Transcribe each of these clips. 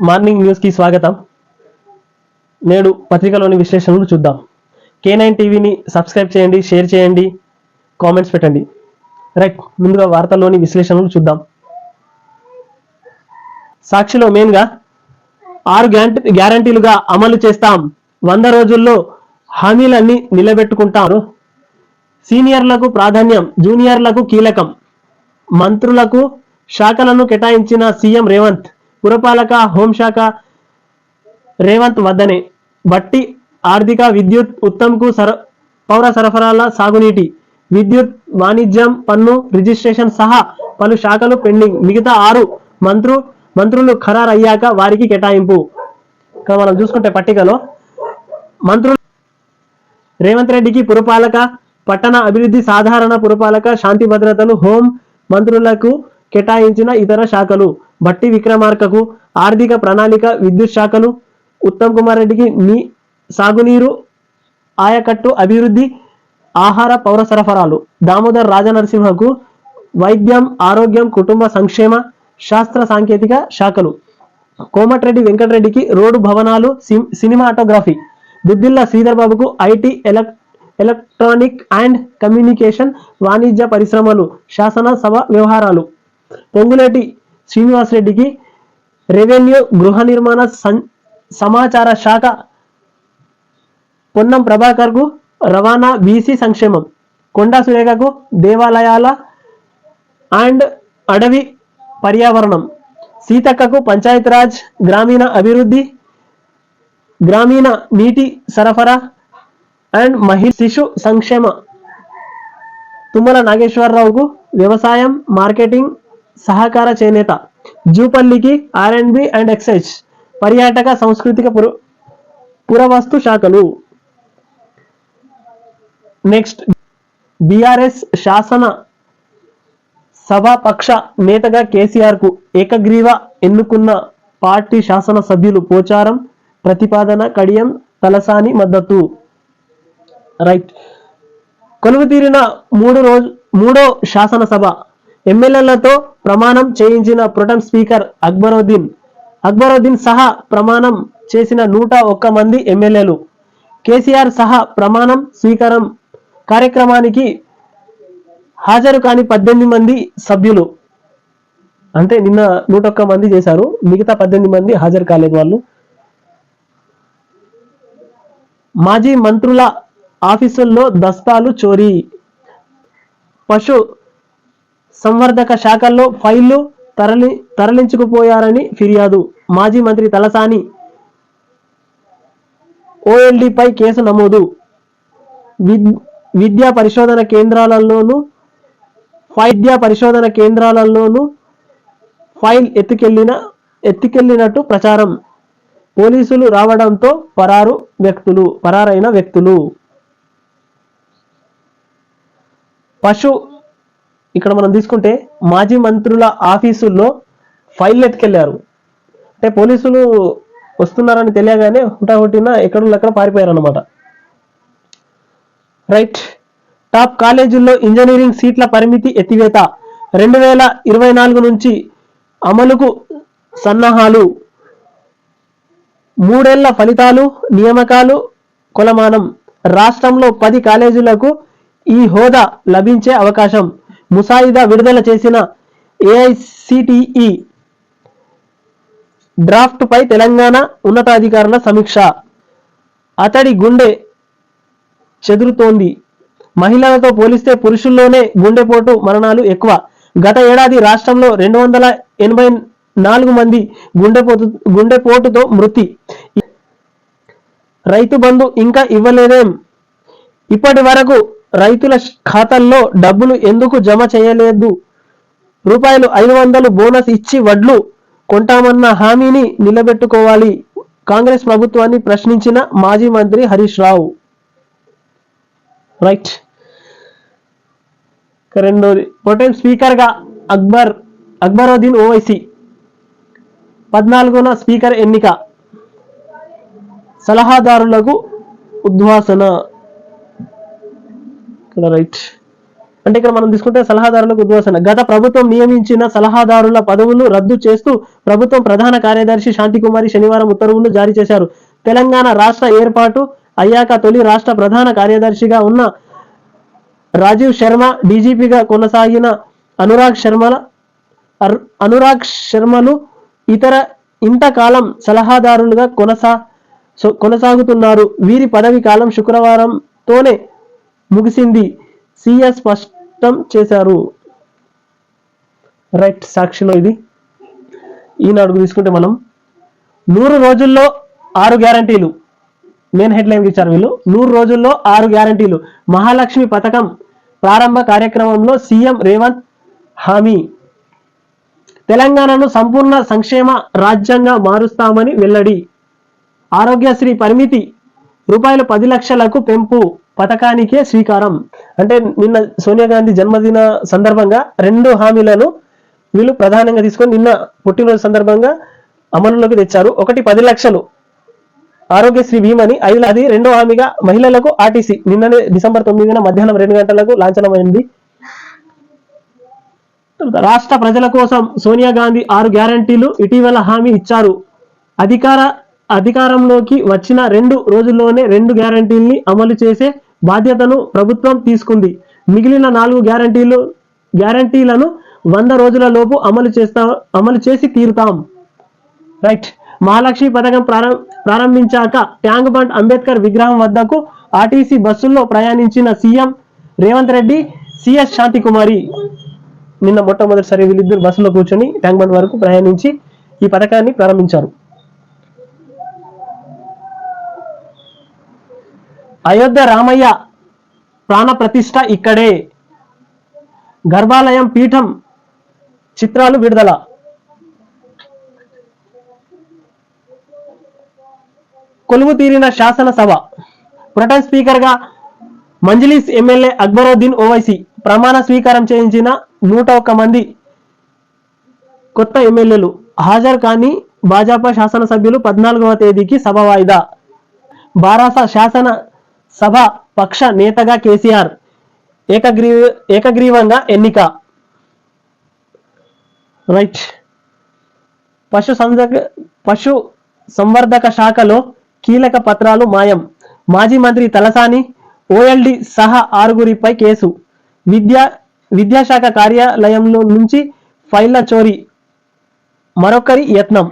Morning news కి స్వాగతం. నేడు పత్రికలోని విశ్లేషణలు చూద్దాం. K9 టీవీని సబ్స్క్రైబ్ చేయండి, షేర్ చేయండి, కామెంట్స్ పెట్టండి. రైట్, ముందుగా వార్తల్లోని విశ్లేషణలు చూద్దాం. సాక్షిలో మెయిన్గా 6 గ్యారంటీలుగా అమలు చేస్తాం, 100 రోజుల్లో హామీలన్నీ నిలబెట్టుకుంటారు, సీనియర్లకు ప్రాధాన్యం, జూనియర్లకు కీలకం, మంత్రులకు శాఖలను కేటాయించిన సీఎం రేవంత్, పురపాలక హోంశాఖ రేవంత్ వద్దనే, బట్టి ఆర్థిక, విద్యుత్, ఉత్తంకు పౌర సరఫరాల, సాగునీటి, విద్యుత్, వాణిజ్యం పన్ను రిజిస్ట్రేషన్ సహా పలు శాఖలు పెండింగ్, మిగతా 6 మంత్రులు ఖరారయ్యాక వారికి కేటాయింపు. ఇక్కడ మనం చూసుకుంటే పట్టికలో మంత్రులు రేవంత్ రెడ్డికి పురపాలక, పట్టణ అభివృద్ధి, సాధారణ పురపాలక, శాంతి భద్రతలు, హోం మంత్రులకు కేటాయించిన ఇతర శాఖలు, బట్టి విక్రమార్కకు ఆర్థిక, ప్రణాళిక, విద్యుత్ శాఖలు, ఉత్తమ్ కుమార్ రెడ్డికి సాగునీరు, ఆయకట్టు అభివృద్ధి, ఆహార పౌర సరఫరాలు, దామోదర్ రాజనరసింహకు వైద్యం, ఆరోగ్యం, కుటుంబ సంక్షేమ, శాస్త్ర సాంకేతిక శాఖలు, కోమటిరెడ్డి వెంకటరెడ్డికి రోడ్డు, భవనాలు, సినిమాటోగ్రఫీ, దుద్దిల్ల శ్రీధర్ బాబుకు ఐటీ, ఎలక్ట్రానిక్ అండ్ కమ్యూనికేషన్, వాణిజ్య పరిశ్రమలు, శాసనసభ వ్యవహారాలు, పొంగులేటి శ్రీనివాసరెడ్డికి రెవెన్యూ, గృహ నిర్మాణ, సమాచార శాఖ, పొన్నం ప్రభాకర్కు రవాణా, బీసీ సంక్షేమం, కొండా సురేఖకు దేవాలయాల అండ్ అడవి పర్యావరణం, సీతక్కకు పంచాయతీరాజ్, గ్రామీణ అభివృద్ధి, గ్రామీణ నీటి సరఫరా అండ్ శిశు సంక్షేమ, తుమ్మల నాగేశ్వరరావుకు వ్యవసాయం, మార్కెటింగ్, సహకార చేనేత, జూపల్లికి R&B అండ్ ఎక్సైజ్, పర్యాటక, సాంస్కృతిక, పురవస్తు శాఖలు. నెక్స్ట్, బీఆర్ఎస్ శాసన సభాపక్ష నేతగా కేసీఆర్ కు ఏకగ్రీవ ఎన్నుకున్న పార్టీ శాసన సభ్యులు పోచారం, ప్రతిపాదన, కడియం, తలసాని మద్దతు. రైట్, కొలువు తీరిన మూడో శాసనసభ ఎమ్మెల్యేలతో ప్రమాణం చేయించిన ప్రొటెం స్పీకర్ అక్బరుద్దీన్ సహా ప్రమాణం చేసిన 101 మంది ఎమ్మెల్యేలు. కేసీఆర్ సహా ప్రమాణం స్వీకారం కార్యక్రమానికి హాజరు కాని 18 మంది సభ్యులు. అంటే నిన్న 101 మంది చేశారు, మిగతా 18 మంది హాజరు కాలేదు వాళ్ళు. మాజీ మంత్రుల ఆఫీసుల్లో దస్తాలు చోరీ, పశు సంవర్ధక శాఖల్లో ఫైళ్లు తరలించుకుపోయారని ఫిర్యాదు, మాజీ మంత్రి తలసాని ఓఎల్డీపై కేసు నమోదు, విద్యా పరిశోధన కేంద్రాలలోనూ ఫైల్ ఎత్తుకెళ్లినట్టు ప్రచారం, పోలీసులు రావడంతో పరారైన వ్యక్తులు. ఇక్కడ మనం తీసుకుంటే మాజీ మంత్రుల ఆఫీసుల్లో ఫైల్ ఎత్తుకెళ్లారు, అంటే పోలీసులు వస్తున్నారని తెలియగానే హుటాహుటిన ఎక్కడ పారిపోయారు అన్నమాట. రైట్, టాప్ కాలేజీల్లో ఇంజనీరింగ్ సీట్ల పరిమితి ఎత్తివేత, 2024 నుంచి అమలుకు సన్నాహాలు, 3 ఏళ్ల ఫలితాలు, నియామకాలు కొలమానం, రాష్ట్రంలో 10 కాలేజీలకు ఈ హోదా లభించే అవకాశం, ముసాయిదా విడుదల చేసిన ఏఐసిటిఈ, డ్రాఫ్ట్ పై తెలంగాణ ఉన్నతాధికారుల సమీక్ష, అతడి గుండె చెదురుతోంది, మహిళలతో పోలిస్తే పురుషుల్లోనే గుండెపోటు మరణాలు ఎక్కువ, గత ఏడాది రాష్ట్రంలో 284 మంది గుండెపోటుతో మృతి, రైతు బంధు ఇంకా ఇవ్వలేదేం, ఇప్పటి వరకు రైతుల ఖాతాల్లో డబ్బులు ఎందుకు జమ చేయలేదు, ₹500 బోనస్ ఇచ్చి వడ్లు కొంటామన్న హామీని నిలబెట్టుకోవాలి, కాంగ్రెస్ ప్రభుత్వాన్ని ప్రశ్నించిన మాజీ మంత్రి హరీష్ రావు. రైట్, రెండోది, ప్రొటెం స్పీకర్ గా అక్బరుద్దీన్ ఓవైసీ, 14న స్పీకర్ ఎన్నిక, సలహాదారులకు ఉద్వాసన. రైట్, అంటే ఇక్కడ మనం తీసుకుంటే సలహాదారులకు ఉద్వాసన. గత ప్రభుత్వం నియమించిన సలహాదారుల పదవులు రద్దు చేస్తూ ప్రభుత్వం ప్రధాన కార్యదర్శి శాంతికుమారి శనివారం ఉత్తర్వులు జారీ చేశారు. తెలంగాణ రాష్ట్ర ఏర్పాటు అయ్యాక తొలి రాష్ట్ర ప్రధాన కార్యదర్శిగా ఉన్న రాజీవ్ శర్మ, డీజీపీగా కొనసాగిన అనురాగ్ శర్మలు ఇంతకాలం సలహాదారులుగా కొనసాగుతున్నారు. వీరి పదవి కాలం శుక్రవారంతోనే ముగిసింది సీఎస్ స్పష్టం చేశారు. రైట్, సాక్షిలో ఇది. ఈనాడుకు తీసుకుంటే మనం 100 రోజుల్లో 6 గ్యారంటీలు మెయిన్ హెడ్లైన్ ఇచ్చారు వీళ్ళు. 100 రోజుల్లో 6 గ్యారంటీలు. మహాలక్ష్మి పథకం ప్రారంభ కార్యక్రమంలో సీఎం రేవంత్ హామీ. తెలంగాణను సంపూర్ణ సంక్షేమ రాజ్యంగా మారుస్తామని వెల్లడి. ఆరోగ్యశ్రీ పరిమితి ₹10 లక్షలకు పెంపు పథకానికే శ్రీకారం. అంటే నిన్న సోనియా గాంధీ జన్మదిన సందర్భంగా 2 హామీలను వీళ్ళు ప్రధానంగా తీసుకొని నిన్న పుట్టినరోజు సందర్భంగా అమలులోకి తెచ్చారు. ఒకటి 10 లక్షలు ఆరోగ్యశ్రీ భీమని, అది 2వ హామీగా మహిళలకు ఆర్టీసీ నిన్ననే డిసెంబర్ 9న మధ్యాహ్నం 2 గంటలకు లాంఛనమైంది. రాష్ట్ర ప్రజల కోసం సోనియా గాంధీ 6 గ్యారంటీలు ఇటీవల హామీ ఇచ్చారు. అధికారంలోకి వచ్చిన 2 రోజుల్లోనే 2 గ్యారంటీల్ని అమలు చేసే బాధ్యతను ప్రభుత్వం తీసుకుంది. మిగిలిన 4 గ్యారంటీలను 100 రోజుల లోపు అమలు చేసి తీరుతాం. రైట్. మహాలక్ష్మి పథకం ప్రారంభించాక ట్యాంక్ బండ్ అంబేద్కర్ విగ్రహం వద్దకు ఆర్టీసీ బస్సుల్లో ప్రయాణించిన సీఎం రేవంత్ రెడ్డి, సిఎస్ శాంతికుమారి నిన్న మొట్టమొదటిసారి వీళ్ళిద్దరు బస్సులో కూర్చొని ట్యాంక్ బండ్ వరకు ప్రయాణించి ఈ పథకాన్ని ప్రారంభించారు. అయోధ్య రామయ్య ప్రాణ ప్రతిష్ఠ ఇక్కడే. గర్భాలయం పీఠం చిత్రాలు విడుదల. కొలువు తీరిన శాసనసభ. ప్రొటెం స్పీకర్ గా మంజ్లీస్ ఎమ్మెల్యే అక్బరుద్దీన్ ఓవైసీ ప్రమాణ స్వీకారం చేయించిన 101 మంది కొత్త ఎమ్మెల్యేలు హాజరు కాని భాజపా శాసనసభ్యులు 14వ తేదీకి సభ వాయిదా. బారాస శాసన సభ పక్ష నేతగా కేసీఆర్ ఏకగ్రీవంగా ఎన్నిక. రైట్. పశు సంవర్ధక శాఖలో కీలక పత్రాలు మాయం. మాజీ మంత్రి తలసాని, ఓఎల్డీ సహా 6గురిపై కేసు. విద్యాశాఖ కార్యాలయంలో నుంచి ఫైళ్ల చోరీ, మరొకరి యత్నం.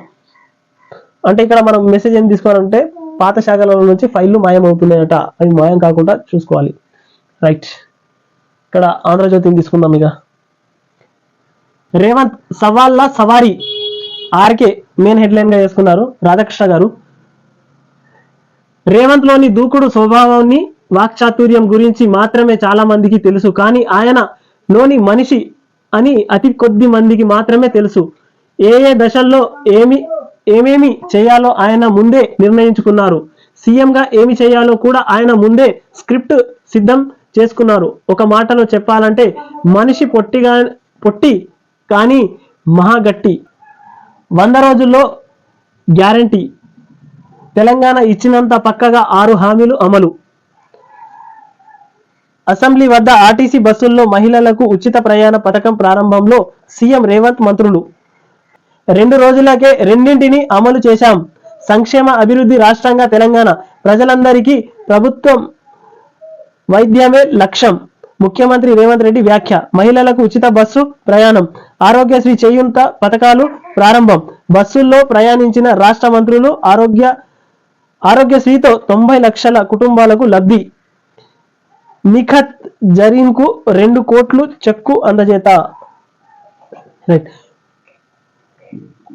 అంటే ఇక్కడ మనం మెసేజ్ ఏం తీసుకోవాలంటే పాత శాఖల నుంచి ఫైళ్లు మాయం అవుతున్నాయట. అవి మాయం కాకుండా చూసుకోవాలి. రైట్. ఇక్కడ ఆంధ్రజ్యోతిని తీసుకుందాం. ఇక రేవంత్ సవాళ్ళ సవారీ, ఆర్కే మెయిన్ హెడ్లైన్ గా చేసుకున్నారు రాధాకృష్ణ గారు. రేవంత్ లోని దూకుడు స్వభావాన్ని, వాక్చాతుర్యం గురించి మాత్రమే చాలా మందికి తెలుసు. కానీ ఆయన లోని మనిషి అని అతి కొద్ది మందికి మాత్రమే తెలుసు. ఏ దశల్లో ఏమేమి చేయాలో ఆయన ముందే నిర్ణయించుకున్నారు. సీఎంగా ఏమి చేయాలో కూడా ఆయన ముందే స్క్రిప్ట్ సిద్ధం చేసుకున్నారు. ఒక మాటలో చెప్పాలంటే మనిషి పొట్టి కానీ మహాగట్టి. 100 రోజుల్లో గ్యారంటీ. తెలంగాణ ఇచ్చినంత పక్కగా 6 హామీలు అమలు. అసెంబ్లీ వద్ద ఆర్టీసీ బస్సుల్లో మహిళలకు ఉచిత ప్రయాణ పథకం ప్రారంభంలో సీఎం రేవంత్ మంత్రులు. 2 రోజులకే 2ంటిని అమలు చేశాం. సంక్షేమ అభివృద్ధి రాష్ట్రంగా తెలంగాణ. ప్రజలందరికీ ప్రభుత్వం వైద్యమే లక్ష్యం. ముఖ్యమంత్రి రేవంత్ రెడ్డి వ్యాఖ్య. మహిళలకు ఉచిత బస్సు ప్రయాణం, ఆరోగ్యశ్రీ చేయూత పథకాలు ప్రారంభం. బస్సుల్లో ప్రయాణించిన రాష్ట్ర మంత్రులు. ఆరోగ్యశ్రీతో 90 లక్షల కుటుంబాలకు లబ్ధి. నిఖత్ జరీన్ కు 2 కోట్లు చెక్కు అందజేత.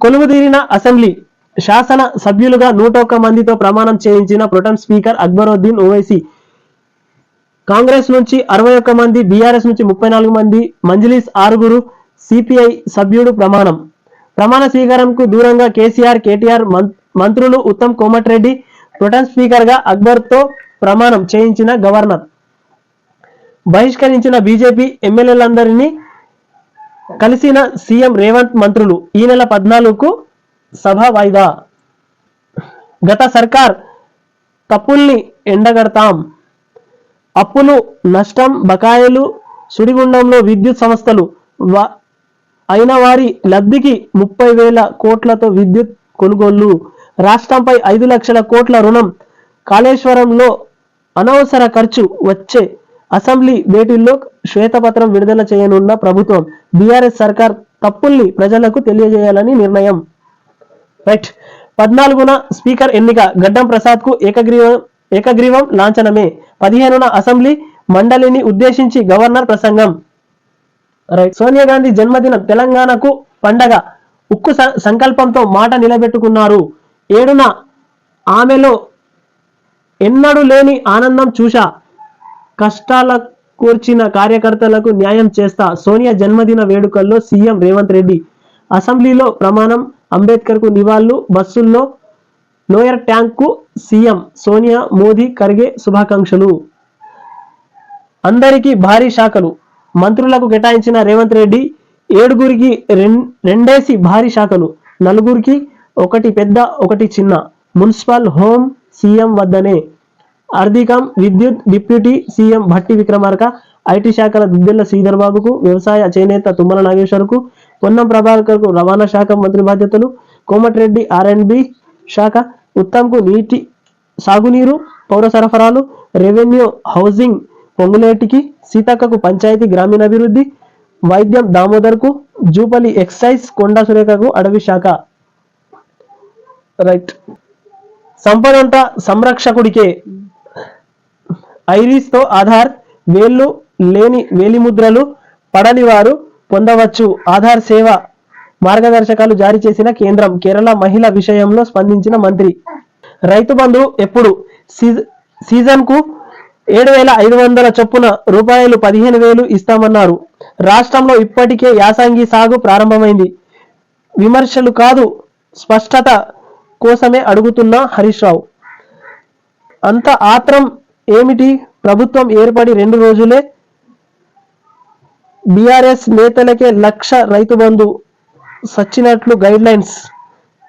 కొలువుదీరిన అసెంబ్లీ. శాసన సభ్యులుగా 101 మందితో ప్రమాణం చేయించిన ప్రొటెం స్పీకర్ అక్బరుద్దీన్ ఓవైసీ. కాంగ్రెస్ నుంచి 61 మంది, బీఆర్ఎస్ నుంచి 34 మంది, మంజ్లీస్ 6గురు, సిపిఐ సభ్యుడు ప్రమాణ స్వీకారంకు దూరంగా కేసీఆర్, కేటీఆర్, మంత్రులు ఉత్తమ్ కోమటిరెడ్డి. ప్రొటెం స్పీకర్ గా అక్బర్తో ప్రమాణం చేయించిన గవర్నర్. బహిష్కరించిన బీజేపీ ఎమ్మెల్యేలందరినీ కలిసిన సీఎం రేవంత్ మంత్రులు. ఈ నెల 14కు సభ వాయిదా. గత సర్కార్ తప్పుల్ని ఎండగడతాం. అప్పులు, నష్టం, బకాయిలు సుడిగుండంలో విద్యుత్ సంస్థలు అయిన వారి లబ్ధికి 30,000 కోట్లతో విద్యుత్ కొనుగోళ్లు. రాష్ట్రంపై 5 లక్షల కోట్ల రుణం. కాళేశ్వరంలో అనవసర ఖర్చు. వచ్చే అసెంబ్లీ భేటీల్లో శ్వేతపత్రం విడుదల చేయనున్న ప్రభుత్వం. బీఆర్ఎస్ సర్కార్ తప్పుల్ని ప్రజలకు తెలియజేయాలని నిర్ణయం. రైట్. 14న స్పీకర్ ఎన్నిక. గడ్డం ప్రసాద్ కు ఏకగ్రీవం లాంఛనమే. 15న అసెంబ్లీ మండలిని ఉద్దేశించి గవర్నర్ ప్రసంగం. రైట్. సోనియా గాంధీ జన్మదినం తెలంగాణకు పండగ. ఉక్కు సంకల్పంతో మాట నిలబెట్టుకున్నారు. 7న ఆమెలో ఎన్నడూ లేని ఆనందం చూశా. కష్టాల కూర్చిన కార్యకర్తలకు న్యాయం చేస్తా. సోనియా జన్మదిన వేడుకల్లో సీఎం రేవంత్ రెడ్డి. అసెంబ్లీలో ప్రమాణం. అంబేద్కర్ కు నివాళులు. బస్సుల్లో లోయర్ ట్యాంక్ కు సీఎం. సోనియా, మోదీ, ఖర్గే శుభాకాంక్షలు. అందరికీ భారీ శాఖలు. మంత్రులకు కేటాయించిన రేవంత్ రెడ్డి. 7గురికి రెండేసి భారీ శాఖలు. 4గురికి ఒకటి పెద్ద ఒకటి చిన్న. మున్సిపల్, హోం సీఎం వద్దనే. ఆర్థికం, విద్యుత్ deputy CM Bhatti Vikramarka. IT శాఖల దుద్దెళ్ల శ్రీధర్ బాబుకు. వ్యవసాయ చేనేత తుమ్మల నాగేశ్వరకు. పొన్నం ప్రభాకర్ కు రవాణా శాఖ మంత్రి బాధ్యతలు. కోమటిరెడ్డి R&B శాఖ. ఉత్తమ్ కు నీటి సాగునీరు, పౌర సరఫరాలు. Revenue, housing పొంగులేటికి. సీతక్కకు పంచాయతీ గ్రామీణాభివృద్ధి. వైద్యం దామోదర్ కు. జూపల్లి ఎక్సైజ్ కొండా సురేఖకు అటవీ శాఖ. రైట్. సంపదంతా సంరక్షకుడికే. ఐరిస్ తో ఆధార్. వేళ్లు లేని వేలిముద్రలు పడని వారు పొందవచ్చు. ఆధార్ సేవ మార్గదర్శకాలు జారీ చేసిన కేంద్రం. కేరళ మహిళ విషయంలో స్పందించిన మంత్రి. రైతు బంధు ఎప్పుడు? సీజన్ కు 7,500 చొప్పున రూపాయలు 15,000 ఇస్తామన్నారు. రాష్ట్రంలో ఇప్పటికే యాసంగి సాగు ప్రారంభమైంది. విమర్శలు కాదు, స్పష్టత కోసమే అడుగుతున్న హరీష్ రావు. అంత ఆత్రం ఏమిటి? ప్రభుత్వం ఏర్పడి 2 రోజులే BRS నేతలకే 1,00,000 Rythu Bandhu సచ్చినట్లు guide lines.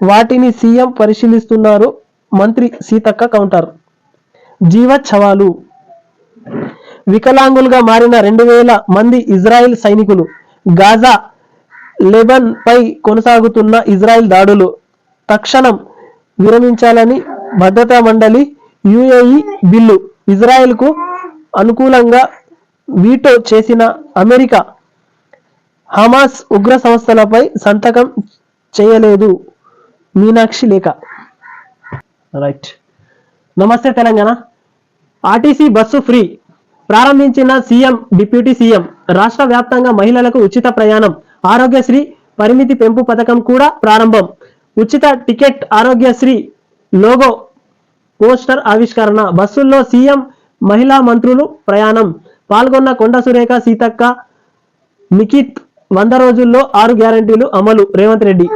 వాటిని సీఎం పరిశీలిస్తున్నారు. మంత్రి సీతక్క కౌంటర్. జీవచ్ఛవాలు. వికలాంగులుగా మారిన 2,000 మంది ఇజ్రాయిల్ సైనికులు. గాజా, లెబనాన్ పై కొనసాగుతున్న ఇజ్రాయిల్ దాడులు తక్షణం విరమించాలని భద్రతా మండలి. UAE bill. ఇజ్రాయెల్ కు అనుకూలంగా వీటో చేసిన అమెరికా. హమాస్ ఉగ్ర సంస్థలపై సంతకం చేయలేదు. మీనాక్షి లేఖ. రైట్. నమస్తే తెలంగాణ. ఆర్టీసీ బస్సు ఫ్రీ ప్రారంభించిన సీఎం, డిప్యూటీ సీఎం. రాష్ట్ర వ్యాప్తంగా మహిళలకు ఉచిత ప్రయాణం. ఆరోగ్యశ్రీ పరిమితి పెంపు పథకం కూడా ప్రారంభం. ఉచిత టికెట్. ఆరోగ్యశ్రీ లోగో పోస్టర్ ఆవిష్కరణ. బస్సుల్లో సీఎం, మహిళా మంత్రులు ప్రయాణం. పాల్గొన్న కొండ సురేఖ, సీతక్క, నిఖిత్. 100 రోజుల్లో 6 గ్యారంటీలు అమలు. రేవంత్ రెడ్డి.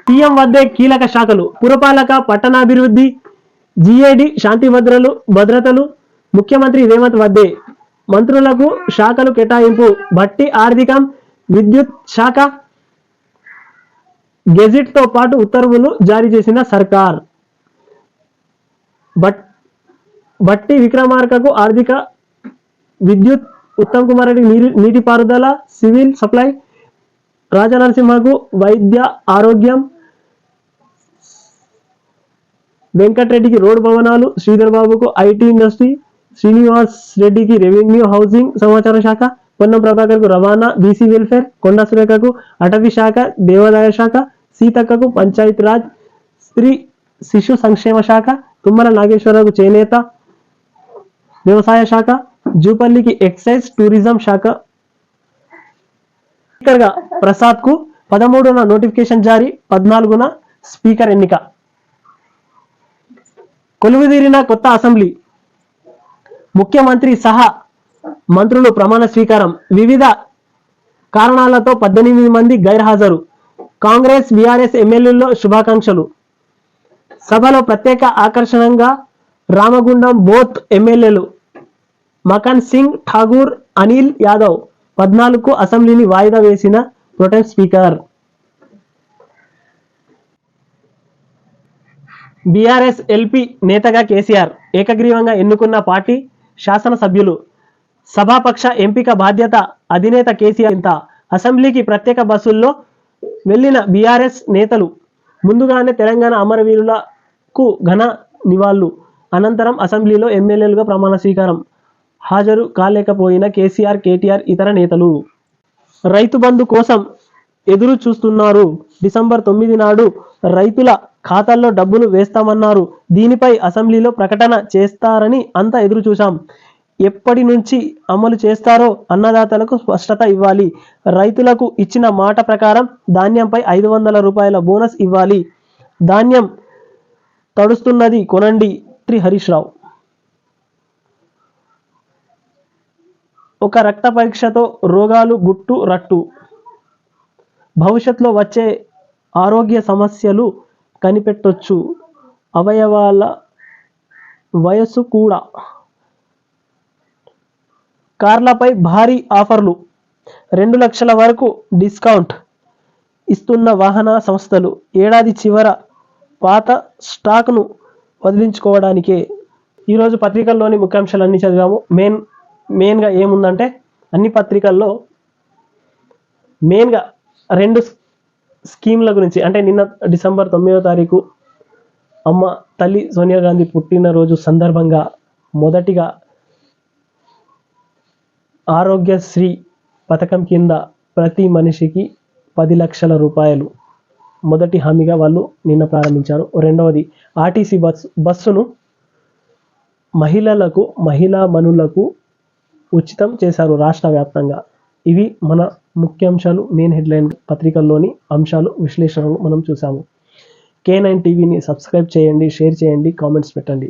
సీఎం వద్దే కీలక శాఖలు. పురపాలక, పట్టణాభివృద్ధి, జీఏడీ, శాంతి భద్రతలు ముఖ్యమంత్రి రేవంత్ వద్దే. మంత్రులకు శాఖలు కేటాయింపు. భట్టి ఆర్థికం, విద్యుత్ శాఖ. గెజిట్ తో పాటు ఉత్తర్వులు జారీ చేసిన సర్కార్. భట్టి విక్రమార్కకు ఆర్థిక, విద్యుత్. ఉత్తమ్ కుమార్ రెడ్డి నీటిపారుదల, సివిల్ సప్లై. రాజనరసింహకు వైద్య ఆరోగ్యం. వెంకటరెడ్డికి రోడ్డు భవనాలు. శ్రీధర్ బాబుకు ఐటీ ఇండస్ట్రీ. శ్రీనివాస్ రెడ్డికి రెవెన్యూ, హౌసింగ్, సమాచార శాఖ. పొన్నం ప్రభాకర్ కు రవాణా, బీసీ వెల్ఫేర్. కొండా సురేఖకు అటవీ శాఖ, దేవాదాయ శాఖ. సీతక్కకు పంచాయత్ రాజ్, స్త్రీ శిశు సంక్షేమ శాఖ. తుమ్మల నాగేశ్వరరావు చేనేత, వ్యవసాయ శాఖ. జూపల్లికి ఎక్సైజ్, టూరిజం శాఖ. స్పీకర్గా ప్రసాద్ కు 13న నోటిఫికేషన్ జారీ. 14న స్పీకర్ ఎన్నిక. కొలువుదీరిన కొత్త అసెంబ్లీ. ముఖ్యమంత్రి సహా మంత్రులు ప్రమాణ స్వీకారం. వివిధ కారణాలతో 18 మంది గైర్హాజరు. కాంగ్రెస్, బీఆర్ఎస్ ఎమ్మెల్యేల్లో శుభాకాంక్షలు. సభలో ప్రత్యేక ఆకర్షణగా రామగుండం బోత్ ఎమ్మెల్యేలు మకన్ సింగ్ ఠాగూర్, అనిల్ యాదవ్. 14కు అసెంబ్లీని వాయిదా వేసిన ప్రొటెం స్పీకర్. బీఆర్ఎస్ ఎల్పీ నేతగా కేసీఆర్. ఏకగ్రీవంగా ఎన్నుకున్న పార్టీ శాసనసభ్యులు. సభాపక్ష ఎంపిక బాధ్యత అధినేత కేసీఆర్. ఇంత అసెంబ్లీకి ప్రత్యేక బస్సుల్లో వెళ్లిన బీఆర్ఎస్ నేతలు ముందుగానే తెలంగాణ అమరవీరులకు ఘన నివాళులు. అనంతరం అసెంబ్లీలో ఎమ్మెల్యేలుగా ప్రమాణ స్వీకారం. హాజరు కాలేకపోయిన కేసీఆర్, కేటీఆర్, ఇతర నేతలు. రైతు బంధు కోసం ఎదురు చూస్తున్నారు. డిసెంబర్ 9 నాడు రైతుల ఖాతాల్లో డబ్బులు వేస్తామన్నారు. దీనిపై అసెంబ్లీలో ప్రకటన చేస్తారని అంతా ఎదురు చూశాం. ఎప్పటి నుంచి అమలు చేస్తారో అన్నదాతలకు స్పష్టత ఇవ్వాలి. రైతులకు ఇచ్చిన మాట ప్రకారం ధాన్యంపై 500 రూపాయల బోనస్ ఇవ్వాలి. ధాన్యం తడుస్తున్నది కొనండి. హరీష్ రావు. ఒక రక్త పరీక్షతో రోగాలు గుట్టు రట్టు. భవిష్యత్తులో వచ్చే ఆరోగ్య సమస్యలు కనిపెట్టొచ్చు. అవయవాల వయస్సు కూడా. కార్లపై భారీ ఆఫర్లు. 2 లక్షల వరకు డిస్కౌంట్ ఇస్తున్న వాహన సంస్థలు. ఏడాది చివర పాత స్టాక్ను వదిలించుకోవడానికే. ఈరోజు పత్రికల్లోని ముఖ్యాంశాలన్నీ చదివాము. మెయిన్గా ఏముందంటే అన్ని పత్రికల్లో మెయిన్గా 2 స్కీమ్ల గురించి, అంటే నిన్న డిసెంబర్ 9వ తారీఖు అమ్మ తల్లి సోనియా గాంధీ పుట్టినరోజు సందర్భంగా మొదటిగా ఆరోగ్యశ్రీ పథకం కింద ప్రతి మనిషికి 10 లక్షల రూపాయలు మొదటి హామీగా వాళ్ళు నిన్న ప్రారంభించారు. రెండవది ఆర్టీసీ బస్సును మహిళామణులకు ఉచితం చేశారు రాష్ట్ర వ్యాప్తంగా. ఇవి మన ముఖ్యాంశాలు. మెయిన్ హెడ్లైన్ పత్రికల్లోని అంశాలు, విశ్లేషణలు మనం చూసాము. K9 టీవీని సబ్స్క్రైబ్ చేయండి, షేర్ చేయండి, కామెంట్స్ పెట్టండి.